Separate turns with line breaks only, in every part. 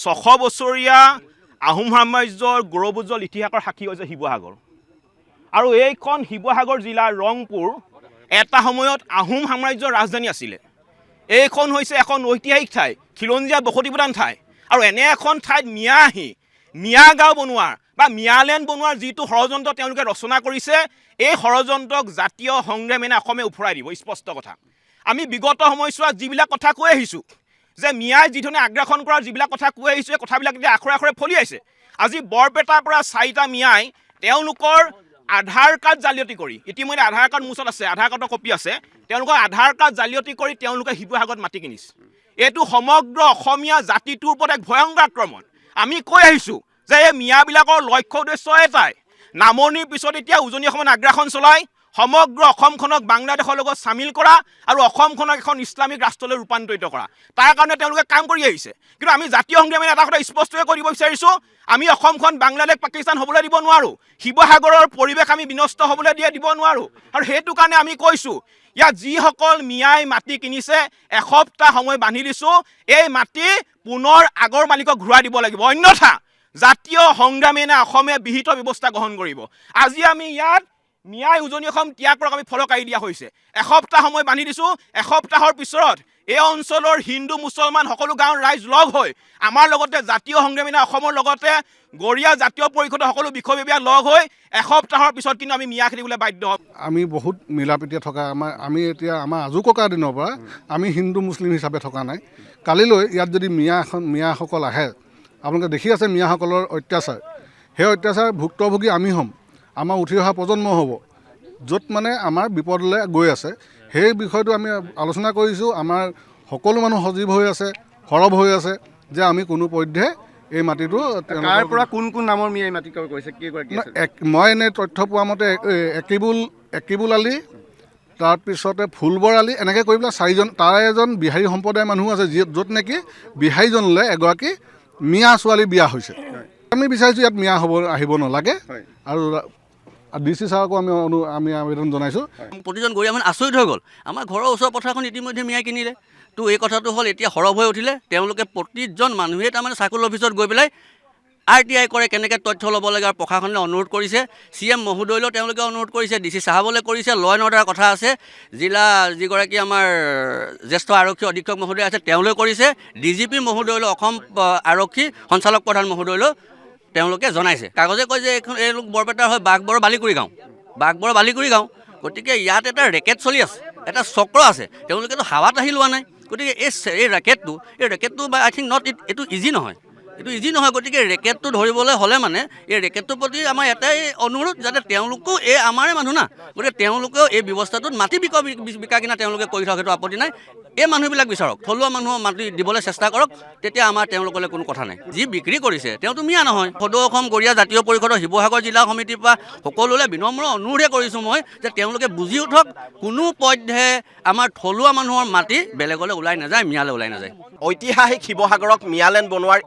600 বছৰীয়া আহোম সাম্ৰাজ্যৰ গৌৰৱোজ্জ্বল ইতিহাসৰ সাক্ষী হৈছে শিৱসাগৰ। আৰু এইখন শিৱসাগৰ জিলাৰ ৰংপুৰ এটা সময়ত আহোম সাম্ৰাজ্যৰ ৰাজধানী আছিলে। এইখন হৈছে এখন ঐতিহাসিক ঠাই, খিলঞ্জীয়া বসতি প্ৰধান ঠাই। আৰু এনে এখন ঠাইত মিয়া গাঁও বনোৱাৰ বা মিয়ালেণ্ড বনোৱাৰ যিটো ষড়যন্ত্ৰ তেওঁলোকে ৰচনা কৰিছে, এই ষড়যন্ত্ৰক জাতীয় সংগ্ৰামেৰে অসমে উফৰাই দিব। স্পষ্ট কথা, আমি বিগত সময়ছোৱাত যিবিলাক কথা কৈ আহিছোঁ যে মিয়াই যিধৰণে আগ্ৰাসন কৰাৰ যিবিলাক কথা কৈ আহিছোঁ, এই কথাবিলাক এতিয়া আখৰে আখৰে ফলিয়াইছে। আজি বৰপেটাৰ পৰা 4টা মিয়াই তেওঁলোকৰ আধাৰ কাৰ্ড জালিয়াতি কৰি, ইতিমধ্যে আধাৰ কাৰ্ড মোৰ ওচৰত আছে, আধাৰ কাৰ্ডৰ কপি আছে, তেওঁলোকৰ আধাৰ কাৰ্ড জালিয়াতি কৰি তেওঁলোকে শিৱসাগৰত মাটি কিনিছে। এইটো সমগ্ৰ অসমীয়া জাতিটোৰ ওপৰত এক ভয়ংকৰ আক্ৰমণ। আমি কৈ আহিছোঁ যে এই মিয়াবিলাকৰ লক্ষ্য উদ্দেশ্য এটাই, নামনিৰ পিছত এতিয়া উজনি অসমত আগ্ৰাসন চলাই সমগ্ৰ অসমখনক বাংলাদেশৰ লগত চামিল কৰা আৰু অসমখনক এখন ইছলামিক ৰাষ্ট্ৰলৈ ৰূপান্তৰিত কৰা। তাৰ কাৰণে তেওঁলোকে কাম কৰি আহিছে। কিন্তু আমি জাতীয় সংগ্ৰামে এটা কথা স্পষ্টকৈ কৰিব বিচাৰিছোঁ, আমি অসমখন বাংলাদেশ পাকিস্তান হ'বলৈ দিব নোৱাৰোঁ। শিৱসাগৰৰ পৰিৱেশ আমি বিনষ্ট হ'বলৈ দিব নোৱাৰোঁ। আৰু সেইটো কাৰণে আমি কৈছোঁ, ইয়াত যিসকল মিয়াই মাটি কিনিছে এসপ্তাহ সময় বান্ধি দিছোঁ, এই মাটি পুনৰ আগৰ মালিকক ঘূৰাই দিব লাগিব, অন্যথা জাতীয় সংগ্ৰামেৰে অসমে বিহিত ব্যৱস্থা গ্ৰহণ কৰিব। আজি আমি ইয়াত মিয়াই উজনি অসম ত্যাগ কৰক আমি ফলকাৰি দিয়া হৈছে। এসপ্তাহ সময় বান্ধি দিছোঁ। এসপ্তাহৰ পিছত এই অঞ্চলৰ হিন্দু মুছলমান সকলো গাঁৱৰ ৰাইজ লগ হৈ আমাৰ লগতে জাতীয় সংগ্ৰামেৰে অসমৰ লগতে গৰীয়া জাতীয় পৰিষদৰ সকলো বিষয়ববীয়া লগ হৈ এসপ্তাহৰ পিছত কিন্তু আমি মিয়া খেলিবলৈ বাধ্য হ'ম।
আমি বহুত মিলাপ্ৰীতিৰে থকা আমি এতিয়া আমাৰ আজু ককা দিনৰ পৰা আমি হিন্দু মুছলিম হিচাপে থকা নাই। কালিলৈ ইয়াত যদি মিয়াসকল আহে, আপোনালোকে দেখি আছে মিয়াসকলৰ অত্যাচাৰ, সেই অত্যাচাৰ ভুক্তভোগী আমি হ'ম, আমাৰ উঠি অহা প্ৰজন্ম হ'ব, য'ত মানে আমাৰ বিপদলৈ গৈ আছে। সেই বিষয়টো আমি আলোচনা কৰিছোঁ। আমাৰ সকলো মানুহ সজীৱ হৈ আছে, সৰব হৈ আছে যে আমি কোনো পধ্যে এই মাটিটো
তাৰ পৰা কোন নামৰ মিয়াই মাটি কৰিছে?
মই এনে তথ্য পোৱা মতে একিবুল আলী, তাৰপিছতে ফুলবৰ আলী, এনেকৈ কৰি পেলাই 4জন, তাৰে এজন বিহাৰী সম্প্ৰদায়ৰ মানুহ আছে, য'ত নেকি বিহাৰীজনলৈ এগৰাকী মিয়া ছোৱালী বিয়া হৈছে। আমি বিচাৰিছোঁ ইয়াত মিয়া আহিব নালাগে। আৰু DC ছাৰকো আমি আবেদন জনাইছোঁ।
প্ৰতিজন গৰীয়া মানুহ আচৰিত হৈ গ'ল। আমাৰ ঘৰৰ ওচৰৰ পথাৰখন ইতিমধ্যে মিয়াই কিনিলে। তো এই কথাটো হ'ল এতিয়া সৰব হৈ উঠিলে। তেওঁলোকে প্ৰতিজন মানুহে তাৰমানে চাৰ্কুল অফিচত গৈ পেলাই RTI কৰে, কেনেকৈ তথ্য ল'ব লাগে আৰু প্ৰশাসনে অনুৰোধ কৰিছে। CM মহোদয়লৈও তেওঁলোকে অনুৰোধ কৰিছে, DC চাহাবলৈ কৰিছে। ল এণ্ড অৰ্ডাৰ কথা আছে, জিলা যিগৰাকী আমাৰ জ্যেষ্ঠ আৰক্ষী অধীক্ষক মহোদয় আছে তেওঁলোকে কৰিছে। DGP মহোদয়লৈ, অসম আৰক্ষী সঞ্চালক প্ৰধান মহোদয়লৈ তেওঁলোকে জনাইছে। কাগজে কয় যে এইলোক বৰপেটাৰ হয় বাঘবৰ বালিকুৰি গাঁও। গতিকে ইয়াত এটা ৰেকেট চলি আছে, এটা চক্ৰ আছে। তেওঁলোকেতো হাৱাত আহি লোৱা নাই। গতিকে এই ৰেকেটটো বা আই থিংক এইটো ইজি নহয়। গতিকে ৰেকেটটো ধৰিবলৈ হ'লে মানে এই ৰেকেটটোৰ প্ৰতি আমাৰ এটাই অনুৰোধ, যাতে তেওঁলোকেও এই আমাৰে মানুহ না, গতিকে তেওঁলোকেও এই ব্যৱস্থাটোত মাটি বিকা কিনা তেওঁলোকে কৰি থাকক, সেইটো আপত্তি নাই। এই মানুহবিলাক বিচাৰক, থলুৱা মানুহক মাটি দিবলৈ চেষ্টা কৰক, তেতিয়া আমাৰ তেওঁলোকলৈ কোনো কথা নাই। যি বিক্ৰী কৰিছে তেওঁতো মিয়া নহয়। সদৌ অসম গৰীয়া জাতীয় পৰিষদৰ শিৱসাগৰ জিলা সমিতিৰ পৰা সকলোলৈ বিনম্ৰ অনুৰোধে কৰিছোঁ মই, যে তেওঁলোকে বুজি উঠক, কোনো পধ্যে আমাৰ থলুৱা মানুহৰ মাটি বেলেগলৈ ওলাই নাযায়, মিয়ালৈ ওলাই নাযায়।
ঐতিহাসিক শিৱসাগৰক মিয়ালেণ্ড বনোৱাৰ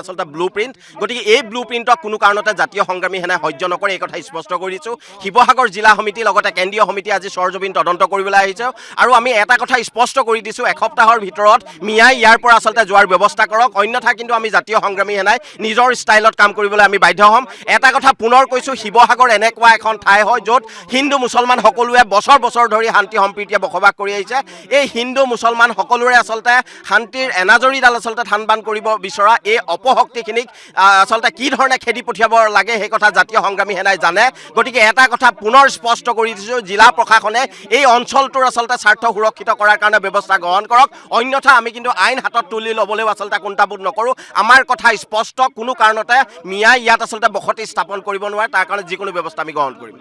আচলতে ব্লু প্ৰিণ্ট। গতিকে এই ব্লু প্ৰিণ্টক কোনো কাৰণতে জাতীয় সংগ্ৰামী সেনাই সহ্য নকৰে, এই কথা স্পষ্ট কৰি দিছোঁ। শিৱসাগৰ জিলা সমিতি লগতে কেন্দ্ৰীয় সমিতি আজি চৰজমিন তদন্ত কৰিবলৈ আহিছে। আৰু আমি এটা কথা স্পষ্ট কৰি দিছোঁ, এসপ্তাহৰ ভিতৰত মিয়াই ইয়াৰ পৰা আচলতে যোৱাৰ ব্যৱস্থা কৰক, অন্যথা কিন্তু আমি জাতীয় সংগ্ৰামী সেনাই নিজৰ ষ্টাইলত কাম কৰিবলৈ আমি বাধ্য হ'ম। এটা কথা পুনৰ কৈছোঁ, শিৱসাগৰ এনেকুৱা এখন ঠাই হয় য'ত হিন্দু মুছলমান সকলোৱে বছৰ বছৰ ধৰি শান্তি সম্প্ৰীতিয়ে বসবাস কৰি আহিছে। এই হিন্দু মুছলমান সকলোৰে আচলতে শান্তিৰ এনাজৰীডাল আচলতে থান বান কৰিব বিচৰা এই অপশক্তিখিনিক আচলতে কি ধৰণে খেদি পঠিয়াব লাগে সেই কথা জাতীয় সংগ্ৰামী সেনাই জানে। গতিকে এটা কথা পুনৰ স্পষ্ট কৰি দিছোঁ, জিলা প্ৰশাসনে এই অঞ্চলটোৰ আচলতে স্বাৰ্থ সুৰক্ষিত কৰাৰ কাৰণে ব্যৱস্থা গ্ৰহণ কৰক, অন্যথা আমি কিন্তু আইন হাতত তুলি ল'বলৈও আচলতে কুণ্ঠাবোধ নকৰোঁ। আমাৰ কথা স্পষ্ট, কোনো কাৰণতে মিয়াই ইয়াত আচলতে বসতি স্থাপন কৰিব নোৱাৰে, তাৰ কাৰণে যিকোনো ব্যৱস্থা আমি গ্ৰহণ কৰিম।